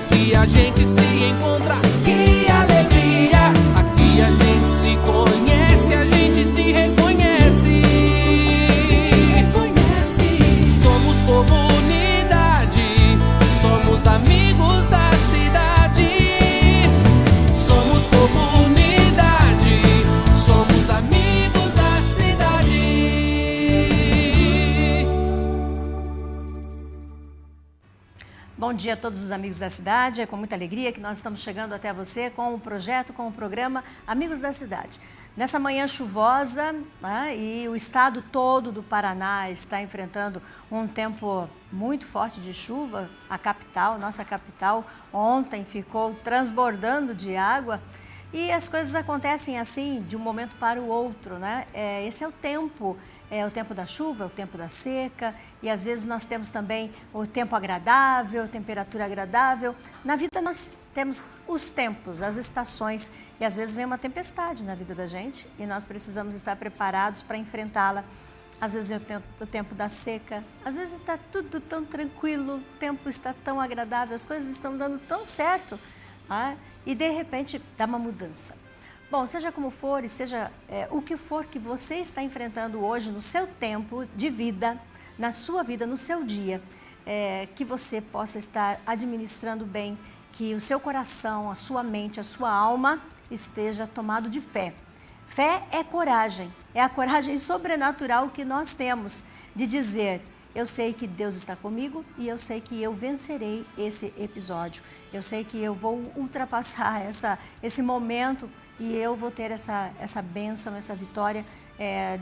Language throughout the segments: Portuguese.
Aqui a gente se encontra, que alegria. Aqui a gente se conhece, a gente se reconhece. Somos comunidade, somos amigos da cidade. Somos comunidade, somos amigos da cidade. Bom dia a todos os amigos da cidade. É com muita alegria que nós estamos chegando até você com o projeto, com o programa Amigos da Cidade. Nessa manhã chuvosa, né, e o estado todo do Paraná está enfrentando um tempo muito forte de chuva. A capital, nossa capital, ontem ficou transbordando de água. E as coisas acontecem assim, de um momento para o outro, né? Esse é o tempo da chuva, é o tempo da seca, e às vezes nós temos também o tempo agradável, temperatura agradável. Na vida nós temos os tempos, as estações, e às vezes vem uma tempestade na vida da gente, e nós precisamos estar preparados para enfrentá-la. Às vezes é o tempo da seca, às vezes está tudo tão tranquilo, o tempo está tão agradável, as coisas estão dando tão certo, né? E de repente dá uma mudança. Bom, seja como for e seja o que for que você está enfrentando hoje no seu tempo de vida, na sua vida, no seu dia, que você possa estar administrando bem, que o seu coração, a sua mente, a sua alma esteja tomado de fé. Fé é coragem, é a coragem sobrenatural que nós temos de dizer: eu sei que Deus está comigo e eu sei que eu vencerei esse episódio. Eu sei que eu vou ultrapassar esse momento e eu vou ter essa bênção, essa vitória,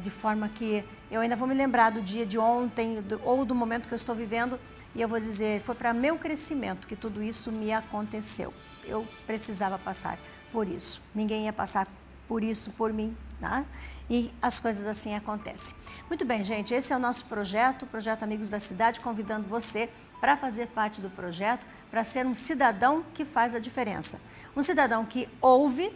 de forma que eu ainda vou me lembrar do dia de ontem ou do momento que eu estou vivendo e eu vou dizer: foi para meu crescimento que tudo isso me aconteceu. Eu precisava passar por isso. Ninguém ia passar por isso por mim, tá? E as coisas assim acontecem. Muito bem, gente, esse é o nosso projeto, o Projeto Amigos da Cidade, convidando você para fazer parte do projeto, para ser um cidadão que faz a diferença. Um cidadão que ouve,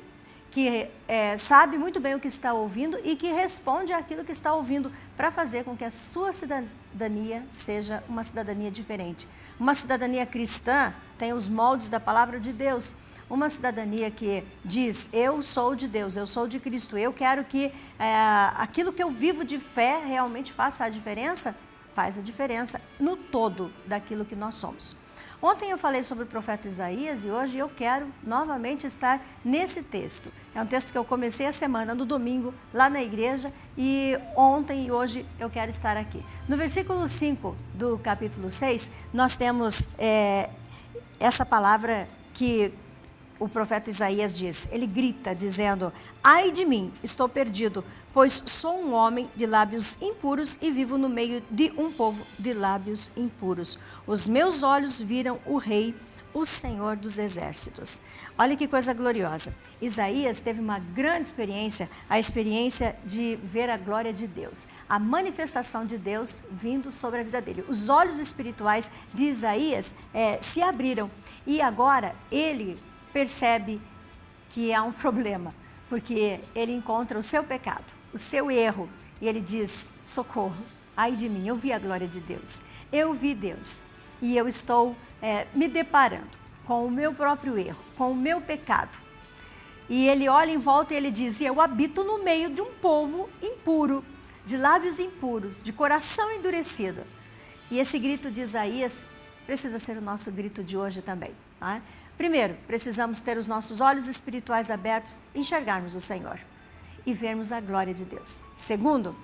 que sabe muito bem o que está ouvindo e que responde àquilo que está ouvindo, para fazer com que a sua cidadania seja uma cidadania diferente. Uma cidadania cristã tem os moldes da palavra de Deus. Uma cidadania que diz: eu sou de Deus, eu sou de Cristo, eu quero que aquilo que eu vivo de fé realmente faça a diferença, faz a diferença no todo daquilo que nós somos. Ontem eu falei sobre o profeta Isaías e hoje eu quero novamente estar nesse texto. É um texto que eu comecei a semana no domingo lá na igreja e ontem e hoje eu quero estar aqui. No versículo 5 do capítulo 6, nós temos essa palavra que o profeta Isaías diz. Ele grita dizendo: ai de mim, estou perdido, pois sou um homem de lábios impuros e vivo no meio de um povo de lábios impuros. Os meus olhos viram o Rei, o Senhor dos Exércitos. Olha que coisa gloriosa. Isaías teve uma grande experiência, a experiência de ver a glória de Deus, a manifestação de Deus vindo sobre a vida dele. Os olhos espirituais de Isaías se abriram e agora ele percebe que há um problema, porque ele encontra o seu pecado, o seu erro, e ele diz: socorro, ai de mim, eu vi a glória de Deus, eu vi Deus, e eu estou me deparando com o meu próprio erro, com o meu pecado. E ele olha em volta e ele diz: eu habito no meio de um povo impuro, de lábios impuros, de coração endurecido. E esse grito de Isaías precisa ser o nosso grito de hoje também, tá? Primeiro, precisamos ter os nossos olhos espirituais abertos, enxergarmos o Senhor e vermos a glória de Deus. Segundo,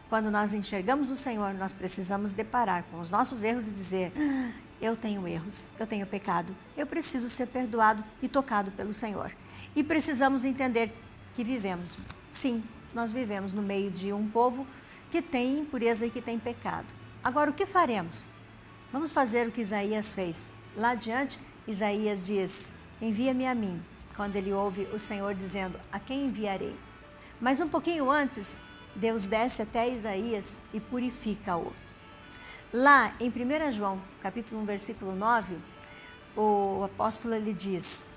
quando nós enxergamos o Senhor, nós precisamos deparar com os nossos erros e dizer: eu tenho erros, eu tenho pecado, eu preciso ser perdoado e tocado pelo Senhor. E precisamos entender que vivemos, sim, nós vivemos no meio de um povo que tem impureza e que tem pecado. Agora, o que faremos? Vamos fazer o que Isaías fez. Lá adiante, Isaías diz: envia-me a mim, quando ele ouve o Senhor dizendo: a quem enviarei? Mas um pouquinho antes, Deus desce até Isaías e purifica-o. Lá em 1 João, capítulo 1, versículo 9, o apóstolo ele diz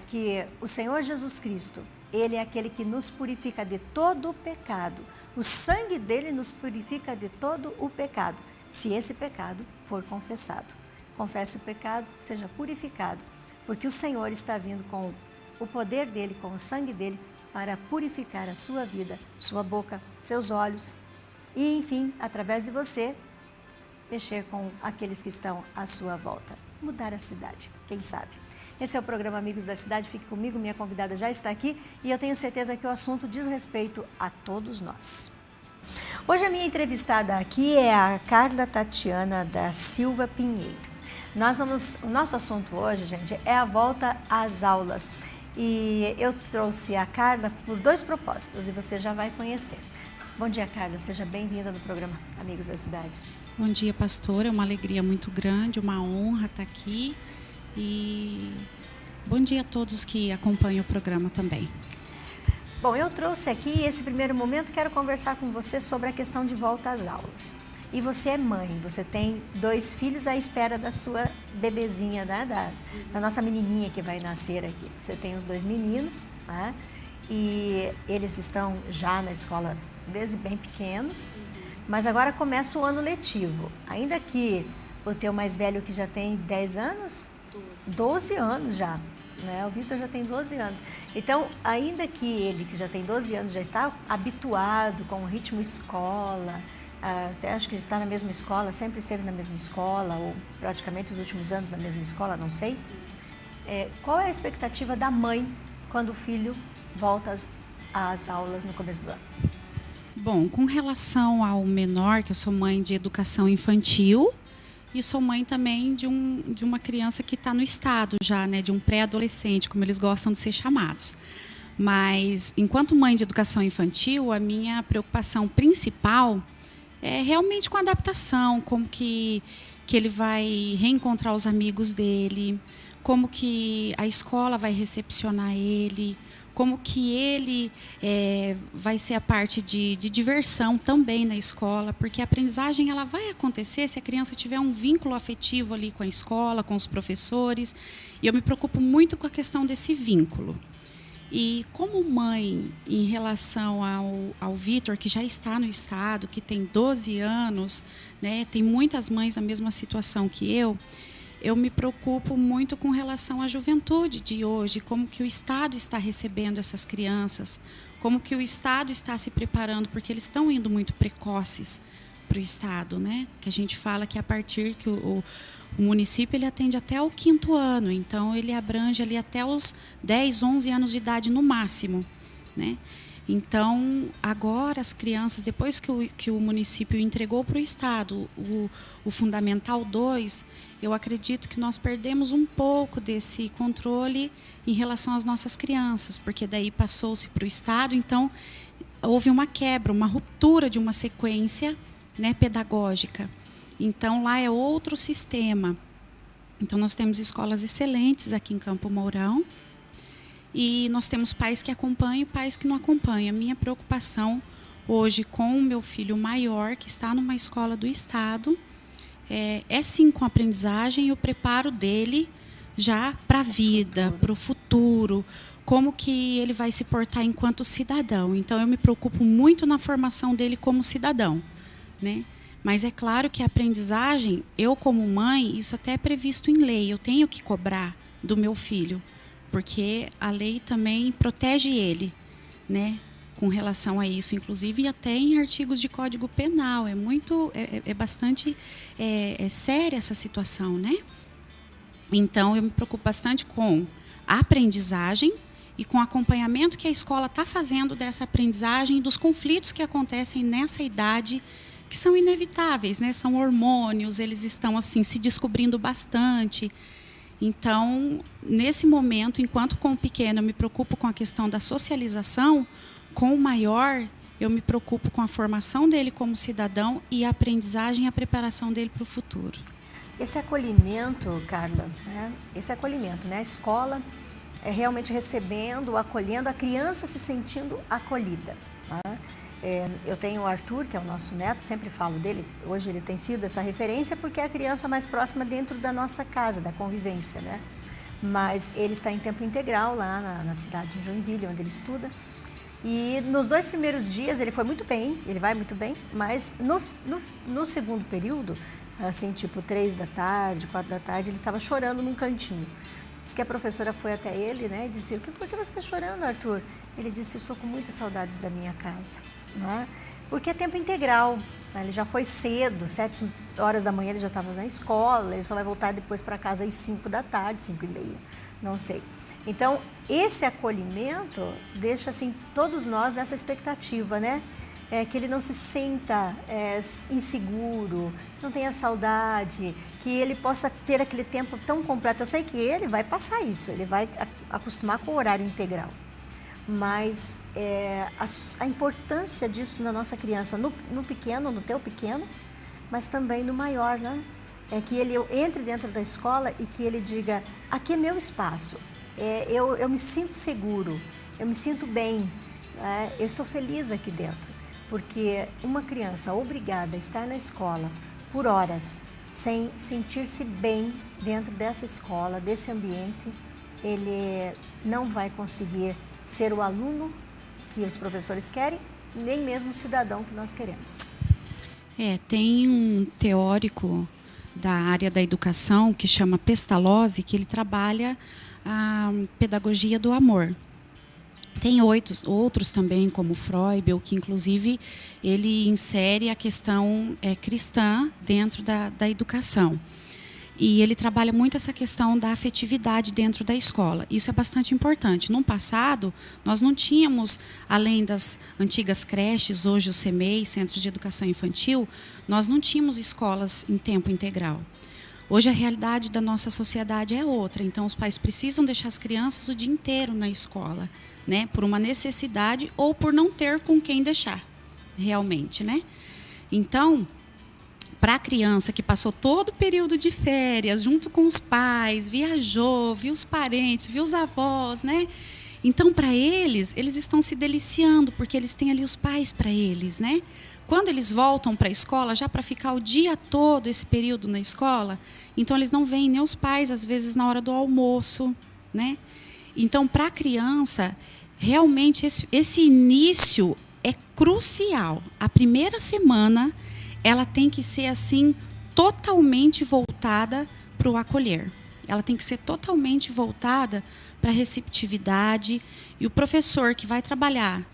que o Senhor Jesus Cristo, ele é aquele que nos purifica de todo o pecado. O sangue dele nos purifica de todo o pecado, se esse pecado for confessado. confesse o pecado, seja purificado, porque o Senhor está vindo com o poder dele, com o sangue dele, para purificar a sua vida, sua boca, seus olhos e, enfim, através de você, mexer com aqueles que estão à sua volta. Mudar a cidade, quem sabe? Esse é o programa Amigos da Cidade, fique comigo, minha convidada já está aqui e eu tenho certeza que o assunto diz respeito a todos nós. Hoje a minha entrevistada aqui é a Carla Tatiana da Silva Pinheiro. O nosso assunto hoje, gente, é a volta às aulas. E eu trouxe a Carla por 2 propósitos e você já vai conhecer. Bom dia, Carla. Seja bem-vinda no programa Amigos da Cidade. Bom dia, pastora. É uma alegria muito grande, uma honra estar aqui. E bom dia a todos que acompanham o programa também. Bom, eu trouxe aqui, esse primeiro momento, quero conversar com você sobre a questão de volta às aulas. E você é mãe, você tem 2 filhos à espera da sua bebezinha, né? da nossa menininha que vai nascer aqui. Você tem os 2 meninos, né? E eles estão já na escola desde bem pequenos, mas agora começa o ano letivo. Ainda que o teu mais velho, que já tem 10 anos? 12 anos já, né? O Vitor já tem 12 anos. Então, ainda que ele, que já tem 12 anos, já está habituado com o ritmo escola, até acho que está na mesma escola, sempre esteve na mesma escola, ou praticamente os últimos anos na mesma escola, não sei. Qual é a expectativa da mãe quando o filho volta às aulas no começo do ano? Bom, com relação ao menor, que eu sou mãe de educação infantil e sou mãe também de uma criança que está no estado já, né, de um pré-adolescente, como eles gostam de ser chamados. Mas, enquanto mãe de educação infantil, a minha preocupação principal é realmente com a adaptação, como que ele vai reencontrar os amigos dele, como que a escola vai recepcionar ele, como que ele vai ser a parte de diversão também na escola, porque a aprendizagem ela vai acontecer se a criança tiver um vínculo afetivo ali com a escola, com os professores, e eu me preocupo muito com a questão desse vínculo. E como mãe, em relação ao Vitor, que já está no estado, que tem 12 anos, né, tem muitas mães na mesma situação que eu me preocupo muito com relação à juventude de hoje, como que o Estado está recebendo essas crianças, como que o Estado está se preparando, porque eles estão indo muito precoces para o Estado, né? Que a gente fala que a partir que o município ele atende até o 5º ano, então ele abrange ali até os 10, 11 anos de idade no máximo, né? Então, agora as crianças, depois que o município entregou para o Estado o Fundamental 2, eu acredito que nós perdemos um pouco desse controle em relação às nossas crianças, porque daí passou-se para o Estado, então houve uma quebra, uma ruptura de uma sequência, né, pedagógica. Então, lá é outro sistema. Então, nós temos escolas excelentes aqui em Campo Mourão, e nós temos pais que acompanham e pais que não acompanham. A minha preocupação hoje com o meu filho maior, que está numa escola do Estado, é sim com a aprendizagem e o preparo dele já para a vida, para o futuro, como que ele vai se portar enquanto cidadão. Então, eu me preocupo muito na formação dele como cidadão, né? Mas é claro que a aprendizagem, eu como mãe, isso até é previsto em lei, eu tenho que cobrar do meu filho, porque a lei também protege ele, né, com relação a isso, inclusive até em artigos de Código Penal. É bastante séria essa situação, né? Então, eu me preocupo bastante com a aprendizagem e com o acompanhamento que a escola está fazendo dessa aprendizagem e dos conflitos que acontecem nessa idade, que são inevitáveis, né? São hormônios, eles estão assim se descobrindo bastante. Então, nesse momento, enquanto com o pequeno eu me preocupo com a questão da socialização, com o maior eu me preocupo com a formação dele como cidadão e a aprendizagem e a preparação dele para o futuro. Esse acolhimento, Carla, né? Esse acolhimento, né? A escola é realmente recebendo, acolhendo, a criança se sentindo acolhida. Né? Eu tenho o Arthur, que é o nosso neto, sempre falo dele, hoje ele tem sido essa referência porque é a criança mais próxima dentro da nossa casa, da convivência, né? Mas ele está em tempo integral lá na cidade de Joinville, onde ele estuda. E nos 2 primeiros dias ele foi muito bem, ele vai muito bem, mas no segundo período assim, tipo 3 da tarde, 4 da tarde, ele estava chorando num cantinho. Diz que a professora foi até ele, né, e disse: por que você está chorando, Arthur? Ele disse: estou com muitas saudades da minha casa, né? Porque é tempo integral, né? Ele já foi cedo, 7 horas da manhã ele já estava na escola, ele só vai voltar depois para casa às 5 da tarde, 5h30, não sei. Então, esse acolhimento deixa, assim, todos nós nessa expectativa, né? Que ele não se sinta inseguro, não tenha saudade, que ele possa ter aquele tempo tão completo. Eu sei que ele vai passar isso, ele vai acostumar com o horário integral. Mas a importância disso na nossa criança, no pequeno, no teu pequeno, mas também no maior, né? É que ele entre dentro da escola e que ele diga: aqui é meu espaço, eu me sinto seguro, eu me sinto bem, eu estou feliz aqui dentro. Porque uma criança obrigada a estar na escola por horas, sem sentir-se bem dentro dessa escola, desse ambiente, ele não vai conseguir ser o aluno que os professores querem, nem mesmo o cidadão que nós queremos. Tem um teórico da área da educação que chama Pestalozzi, que ele trabalha a pedagogia do amor. Tem outros também, como Freud, que inclusive ele insere a questão cristã dentro da educação. E ele trabalha muito essa questão da afetividade dentro da escola. Isso é bastante importante. No passado, nós não tínhamos, além das antigas creches, hoje o CEMEI, Centros de Educação Infantil, nós não tínhamos escolas em tempo integral. Hoje a realidade da nossa sociedade é outra, então os pais precisam deixar as crianças o dia inteiro na escola, né? Por uma necessidade ou por não ter com quem deixar, realmente, né? Então, para a criança que passou todo o período de férias junto com os pais, viajou, viu os parentes, viu os avós, né? Então, para eles estão se deliciando, porque eles têm ali os pais para eles, né? Quando eles voltam para a escola, já para ficar o dia todo, esse período na escola, então eles não veem nem os pais, às vezes, na hora do almoço, né? Então, para a criança, realmente, esse início é crucial. A primeira semana, ela tem que ser, assim, totalmente voltada para o acolher. Ela tem que ser totalmente voltada para a receptividade. E o professor que vai trabalhar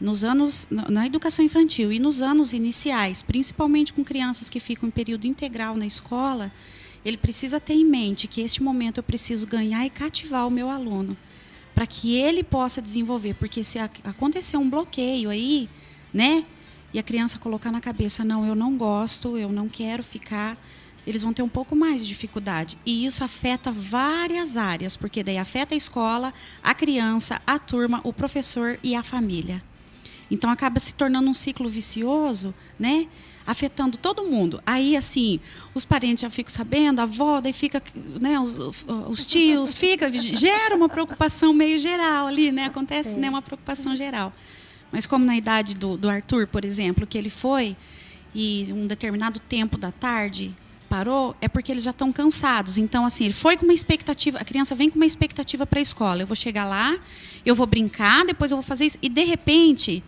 na educação infantil e nos anos iniciais, principalmente com crianças que ficam em período integral na escola, ele precisa ter em mente que este momento eu preciso ganhar e cativar o meu aluno, para que ele possa desenvolver. Porque se acontecer um bloqueio aí, né, e a criança colocar na cabeça: não, eu não gosto, eu não quero ficar, eles vão ter um pouco mais de dificuldade. E isso afeta várias áreas, porque daí afeta a escola, a criança, a turma, o professor e a família. Então acaba se tornando um ciclo vicioso, né? Afetando todo mundo. Aí, assim, os parentes já ficam sabendo, a avó, daí fica, né, os tios, gera uma preocupação meio geral ali, né? Acontece, né, uma preocupação geral. Mas como na idade do Arthur, por exemplo, que ele foi e um determinado tempo da tarde parou, é porque eles já estão cansados. Então, assim, ele foi com uma expectativa, a criança vem com uma expectativa para a escola. Eu vou chegar lá, eu vou brincar, depois eu vou fazer isso. E, de repente,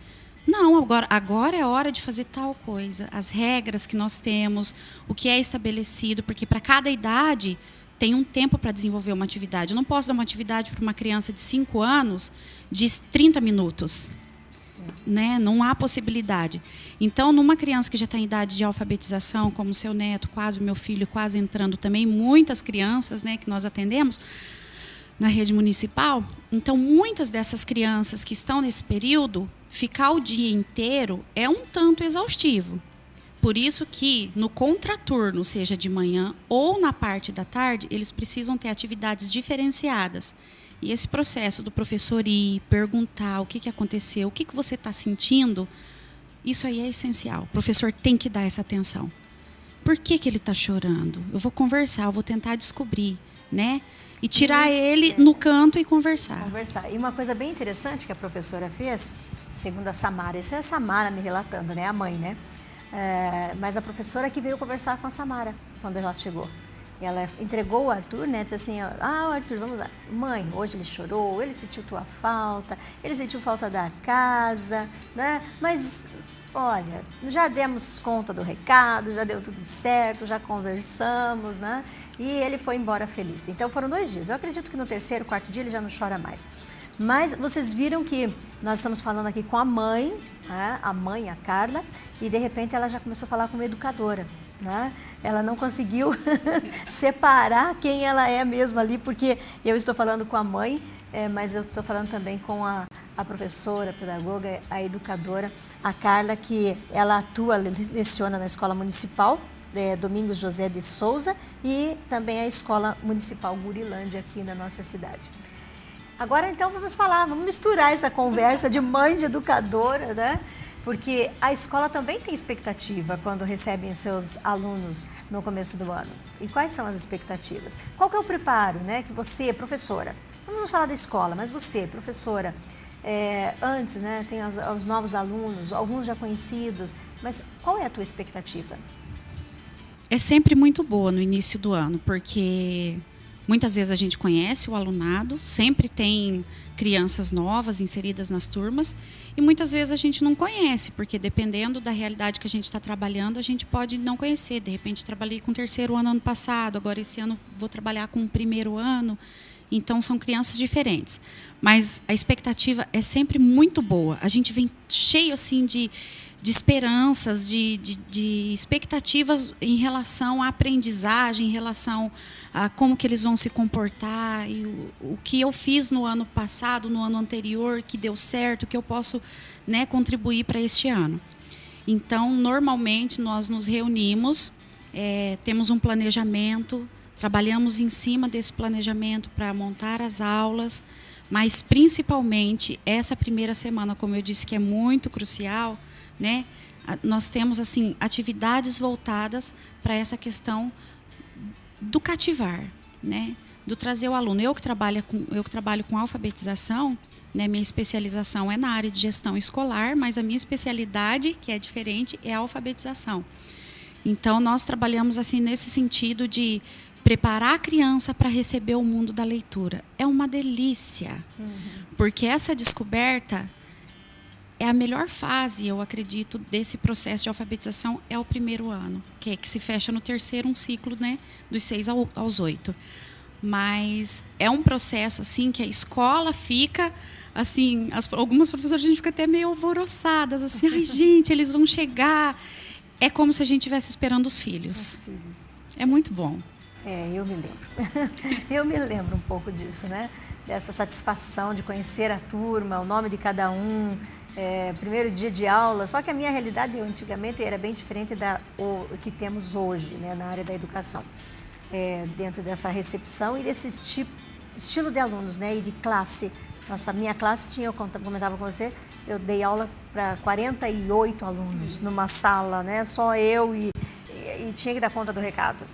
não, agora é hora de fazer tal coisa. As regras que nós temos, o que é estabelecido, porque para cada idade tem um tempo para desenvolver uma atividade. Eu não posso dar uma atividade para uma criança de 5 anos de 30 minutos. Né? Não há possibilidade. Então, numa criança que já está em idade de alfabetização, como o seu neto, quase o meu filho, quase entrando também, muitas crianças, né, que nós atendemos na rede municipal. Então, muitas dessas crianças que estão nesse período, ficar o dia inteiro é um tanto exaustivo. Por isso que no contraturno, seja de manhã ou na parte da tarde, eles precisam ter atividades diferenciadas. E esse processo do professor ir, perguntar o que aconteceu, o que você está sentindo, isso aí é essencial. O professor tem que dar essa atenção. Por que ele está chorando? Eu vou conversar, eu vou tentar descobrir, né? E tirar ele no canto e conversar. E uma coisa bem interessante que a professora fez, segundo a Samara, isso é a Samara me relatando, né? A mãe, né? Mas a professora que veio conversar com a Samara quando ela chegou. ela entregou o Arthur, né? Disse assim, Arthur, vamos lá. Mãe, hoje ele chorou, ele sentiu tua falta, ele sentiu falta da casa, né? Mas, olha, já demos conta do recado, já deu tudo certo, já conversamos, né? E ele foi embora feliz. Então, foram 2 dias. Eu acredito que no 3º, 4º dia ele já não chora mais. Mas vocês viram que nós estamos falando aqui com a mãe, né? A mãe, a Carla, e de repente ela já começou a falar com uma educadora, né? Ela não conseguiu separar quem ela é mesmo ali, porque eu estou falando com a mãe, mas eu estou falando também com a professora, a pedagoga, a educadora, a Carla, que ela atua, leciona na escola municipal, Domingos José de Souza, e também a escola municipal Gurilândia aqui na nossa cidade. Agora então vamos misturar essa conversa de mãe, de educadora, né? Porque a escola também tem expectativa quando recebem seus alunos no começo do ano. E quais são as expectativas? Qual que é o preparo, né, que você, professora, não vamos falar da escola, mas você, professora, antes, né, tem os novos alunos, alguns já conhecidos, mas qual é a tua expectativa? É sempre muito boa no início do ano, porque muitas vezes a gente conhece o alunado, sempre tem crianças novas inseridas nas turmas, e muitas vezes a gente não conhece, porque dependendo da realidade que a gente está trabalhando, a gente pode não conhecer. De repente, trabalhei com o 3º ano passado, agora esse ano vou trabalhar com o 1º ano, então são crianças diferentes. Mas a expectativa é sempre muito boa. A gente vem cheio assim de esperanças, de expectativas em relação à aprendizagem, em relação a como que eles vão se comportar, e o que eu fiz no ano passado, no ano anterior, que deu certo, que eu posso, né, contribuir para este ano. Então, normalmente, nós nos reunimos, temos um planejamento, trabalhamos em cima desse planejamento para montar as aulas, mas, principalmente, essa primeira semana, como eu disse, que é muito crucial, né? Nós temos assim atividades voltadas para essa questão do cativar, né? Do trazer o aluno. Eu que trabalho com alfabetização, né? Minha especialização é na área de gestão escolar, mas a minha especialidade, que é diferente, é a alfabetização. Então nós trabalhamos assim nesse sentido de preparar a criança para receber o mundo da leitura. É uma delícia, porque essa descoberta é a melhor fase, eu acredito, desse processo de alfabetização, é o 1º ano, que se fecha no 3º, um ciclo, né, dos 6 aos 8. Mas é um processo assim que a escola fica, assim, algumas professoras a gente fica até meio alvoroçadas, assim, ai gente, eles vão chegar. É como se a gente estivesse esperando os filhos. É muito bom. Eu me lembro. Eu me lembro um pouco disso, né? Dessa satisfação de conhecer a turma, o nome de cada um. Primeiro dia de aula, só que a minha realidade antigamente era bem diferente o que temos hoje, né, na área da educação, dentro dessa recepção e desse estilo de alunos, né, e de classe. Minha classe eu comentava com você, eu dei aula para 48 alunos numa sala, né, só eu e tinha que dar conta do recado.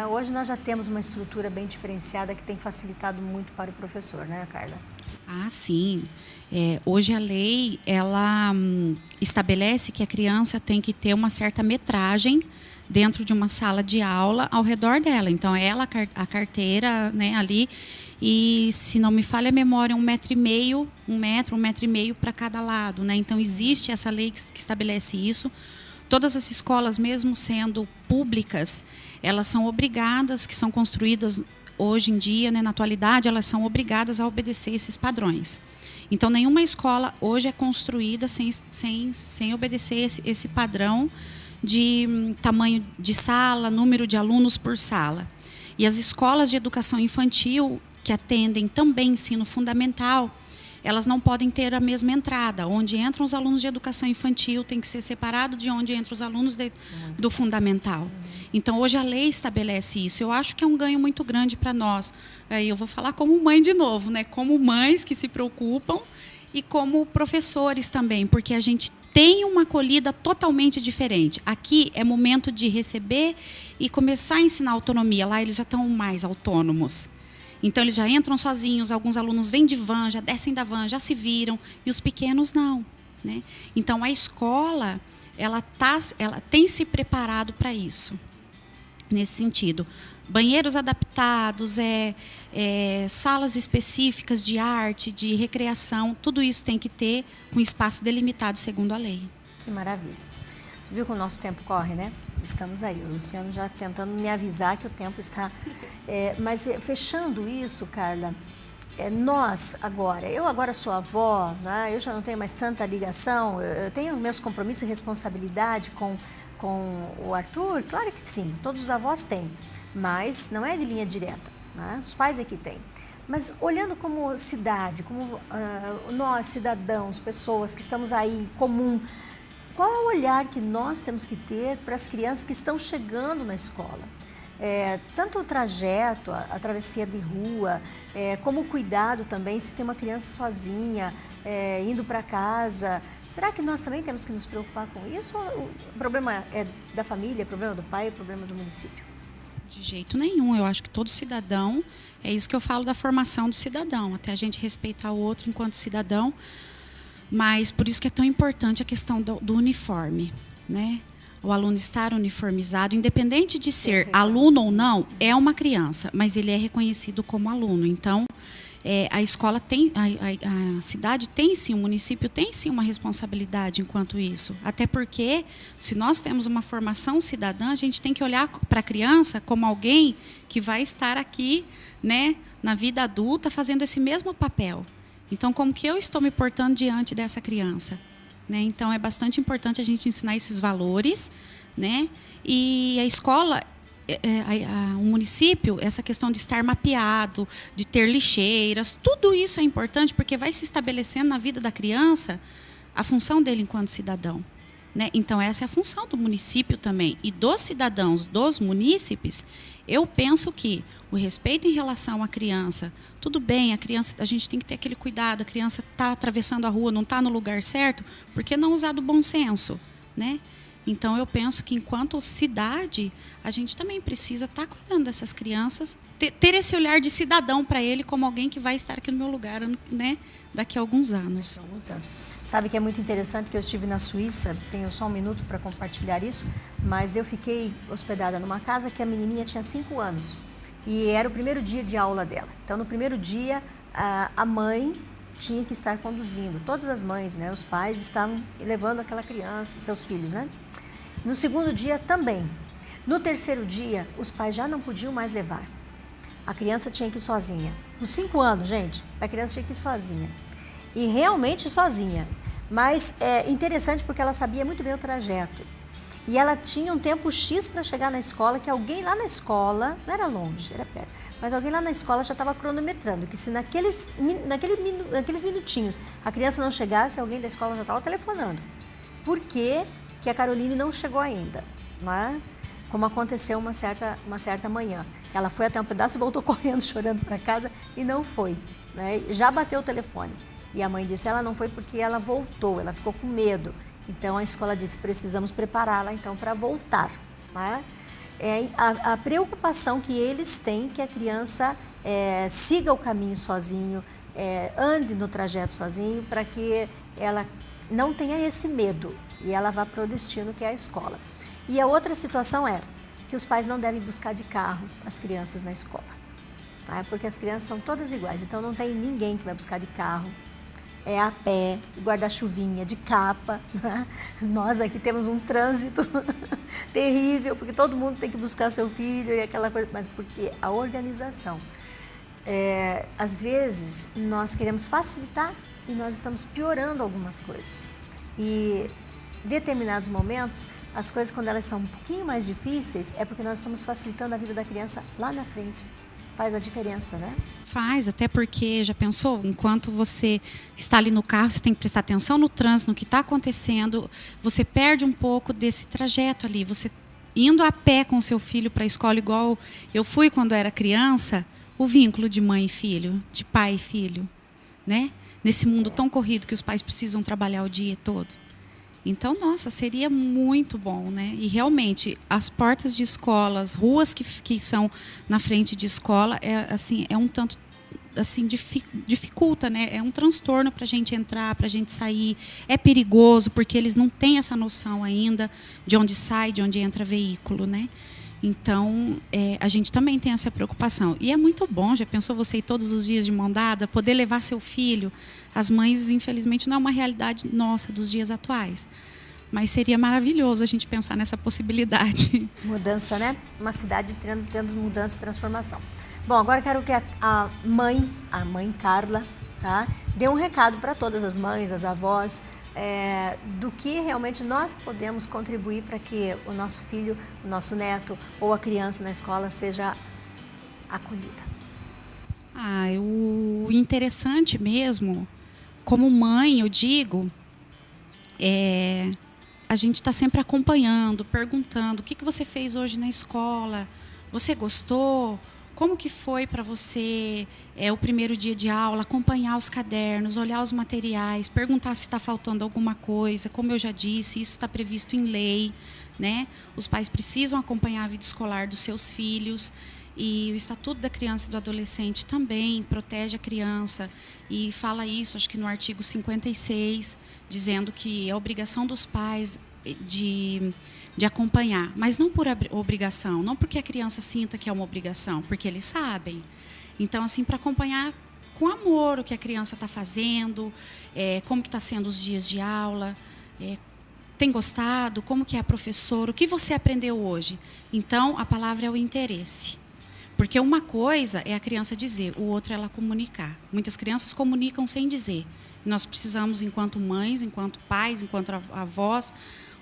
Hoje nós já temos uma estrutura bem diferenciada que tem facilitado muito para o professor, né, Carla? Ah, sim. Hoje a lei, ela estabelece que a criança tem que ter uma certa metragem dentro de uma sala de aula ao redor dela. Então, ela, a carteira, né, ali, e se não me falha a memória, 1,5 metro para cada lado, né? Então, existe essa lei que estabelece isso. Todas as escolas, mesmo sendo públicas, elas são obrigadas, que são construídas hoje em dia, né, na atualidade, elas são obrigadas a obedecer esses padrões. Então, nenhuma escola hoje é construída sem obedecer esse padrão de tamanho de sala, número de alunos por sala. E as escolas de educação infantil, que atendem também ensino fundamental, elas não podem ter a mesma entrada. Onde entram os alunos de educação infantil tem que ser separado de onde entram os alunos do fundamental. Então, hoje a lei estabelece isso. Eu acho que é um ganho muito grande para nós. Aí eu vou falar como mãe de novo, né? Como mães que se preocupam e como professores também, porque a gente tem uma acolhida totalmente diferente. Aqui é momento de receber e começar a ensinar autonomia. Lá eles já estão mais autônomos. Então, eles já entram sozinhos, alguns alunos vêm de van, já descem da van, já se viram, e os pequenos não, né? Então, a escola, ela tem se preparado para isso, nesse sentido, banheiros adaptados, salas específicas de arte, de recreação, tudo isso tem que ter um espaço delimitado segundo a lei. Que maravilha. Você viu que o nosso tempo corre, né? Estamos aí. O Luciano já tentando me avisar que o tempo está... mas fechando isso, Carla, nós agora, eu agora sou avó, né? Eu já não tenho mais tanta ligação, eu tenho meus compromissos e responsabilidade com o Arthur, claro que sim, todos os avós têm, mas não é de linha direta, né? Os pais é que têm. Mas olhando como cidade, como nós, cidadãos, pessoas que estamos aí, comum, qual é o olhar que nós temos que ter para as crianças que estão chegando na escola? Tanto o trajeto, a travessia de rua, como o cuidado também, se tem uma criança sozinha, indo para casa. Será que nós também temos que nos preocupar com isso? Ou o problema é da família, o problema do pai, o problema do município? De jeito nenhum. Eu acho que todo cidadão, é isso que eu falo da formação do cidadão, até a gente respeitar o outro enquanto cidadão. Mas por isso que é tão importante a questão do uniforme, né? O aluno estar uniformizado, independente de ser aluno ou não, é uma criança, mas ele é reconhecido como aluno. Então, a escola tem, a cidade tem sim, o município tem sim uma responsabilidade enquanto isso. Até porque, se nós temos uma formação cidadã, a gente tem que olhar para a criança como alguém que vai estar aqui, né, na vida adulta, fazendo esse mesmo papel. Então, como que eu estou me portando diante dessa criança? Né? Então, é bastante importante a gente ensinar esses valores, né? E a escola, o município, essa questão de estar mapeado, de ter lixeiras, tudo isso é importante porque vai se estabelecendo na vida da criança a função dele enquanto cidadão. Né? Então, essa é a função do município também. E dos cidadãos, dos munícipes, eu penso que o respeito em relação à criança, tudo bem, a criança, a gente tem que ter aquele cuidado, a criança está atravessando a rua, não está no lugar certo, por que não usar do bom senso? Né? Então, eu penso que, enquanto cidade, a gente também precisa estar cuidando dessas crianças, ter esse olhar de cidadão para ele como alguém que vai estar aqui no meu lugar, né, daqui a alguns anos. Sabe que é muito interessante que eu estive na Suíça, tenho só um minuto para compartilhar isso, mas eu fiquei hospedada numa casa que a menininha tinha 5 anos e era o primeiro dia de aula dela. Então, no primeiro dia, a mãe tinha que estar conduzindo. Todas as mães, né, os pais estavam levando aquela criança, seus filhos, né? No segundo dia também. No terceiro dia, os pais já não podiam mais levar. A criança tinha que ir sozinha. Com 5 anos, gente, a criança tinha que ir sozinha. E realmente sozinha. Mas é interessante porque ela sabia muito bem o trajeto. E ela tinha um tempo X para chegar na escola, que alguém lá na escola, não era longe, era perto, mas alguém lá na escola já estava cronometrando, que se naqueles minutinhos a criança não chegasse, alguém da escola já estava telefonando. Por que que a Caroline não chegou ainda? Não é? Como aconteceu uma certa manhã. Ela foi até um pedaço e voltou correndo, chorando para casa e não foi. Né? Já bateu o telefone. E a mãe disse, ela não foi porque ela voltou, ela ficou com medo. Então, a escola disse, precisamos prepará-la, então, para voltar. Né? A preocupação que eles têm que a criança siga o caminho sozinho, ande no trajeto sozinho, para que ela não tenha esse medo e ela vá para o destino que é a escola. E a outra situação é que os pais não devem buscar de carro as crianças na escola. Tá? Porque as crianças são todas iguais, então não tem ninguém que vai buscar de carro. É a pé, guarda-chuvinha, de capa. Né? Nós aqui temos um trânsito terrível, porque todo mundo tem que buscar seu filho e aquela coisa, mas porque a organização. Às vezes, nós queremos facilitar e nós estamos piorando algumas coisas. E em determinados momentos, as coisas, quando elas são um pouquinho mais difíceis, é porque nós estamos facilitando a vida da criança lá na frente. Faz a diferença, né? Faz, até porque, já pensou, enquanto você está ali no carro, você tem que prestar atenção no trânsito, no que está acontecendo, você perde um pouco desse trajeto ali. Você indo a pé com seu filho para a escola, igual eu fui quando era criança, o vínculo de mãe e filho, de pai e filho, né? Nesse mundo tão corrido que os pais precisam trabalhar o dia todo. Então, nossa, seria muito bom, né? E realmente, as portas de escola, as ruas que são na frente de escola, é um tanto, assim, dificulta, né? É um transtorno para a gente entrar, para a gente sair. É perigoso, porque eles não têm essa noção ainda de onde sai, de onde entra veículo, né? Então, a gente também tem essa preocupação. E é muito bom, já pensou você ir todos os dias de mão dada, poder levar seu filho? As mães, infelizmente, não é uma realidade nossa dos dias atuais. Mas seria maravilhoso a gente pensar nessa possibilidade. Mudança, né? Uma cidade tendo mudança e transformação. Bom, agora quero que a mãe Carla, tá, dê um recado para todas as mães, as avós, do que realmente nós podemos contribuir para que o nosso filho, o nosso neto ou a criança na escola seja acolhida. O interessante mesmo, como mãe, eu digo, a gente está sempre acompanhando, perguntando: o que você fez hoje na escola? Você gostou? Como que foi para você o primeiro dia de aula? Acompanhar os cadernos, olhar os materiais, perguntar se está faltando alguma coisa. Como eu já disse, isso está previsto em lei, né? Os pais precisam acompanhar a vida escolar dos seus filhos. E o Estatuto da Criança e do Adolescente também protege a criança e fala isso, acho que no artigo 56, dizendo que é obrigação dos pais de acompanhar, mas não por obrigação, não porque a criança sinta que é uma obrigação, porque eles sabem. Então, assim, para acompanhar com amor o que a criança está fazendo, como que está sendo os dias de aula, tem gostado, como que é a professora, o que você aprendeu hoje. Então, a palavra é o interesse. Porque uma coisa é a criança dizer, o outro é ela comunicar. Muitas crianças comunicam sem dizer. Nós precisamos, enquanto mães, enquanto pais, enquanto avós,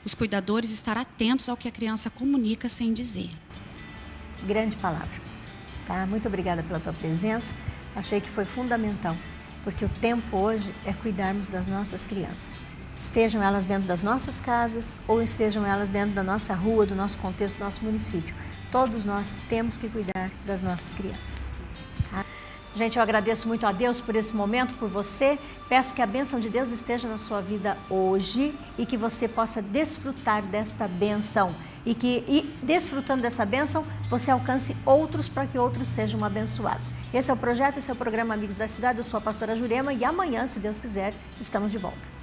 os cuidadores, estar atentos ao que a criança comunica sem dizer. Grande palavra. Tá? Muito obrigada pela tua presença. Achei que foi fundamental, porque o tempo hoje é cuidarmos das nossas crianças. Estejam elas dentro das nossas casas ou estejam elas dentro da nossa rua, do nosso contexto, do nosso município. Todos nós temos que cuidar das nossas crianças. Tá? Gente, eu agradeço muito a Deus por esse momento, por você. Peço que a bênção de Deus esteja na sua vida hoje e que você possa desfrutar desta bênção. E desfrutando dessa bênção, você alcance outros para que outros sejam abençoados. Esse é o projeto, esse é o programa Amigos da Cidade. Eu sou a pastora Jurema e amanhã, se Deus quiser, estamos de volta.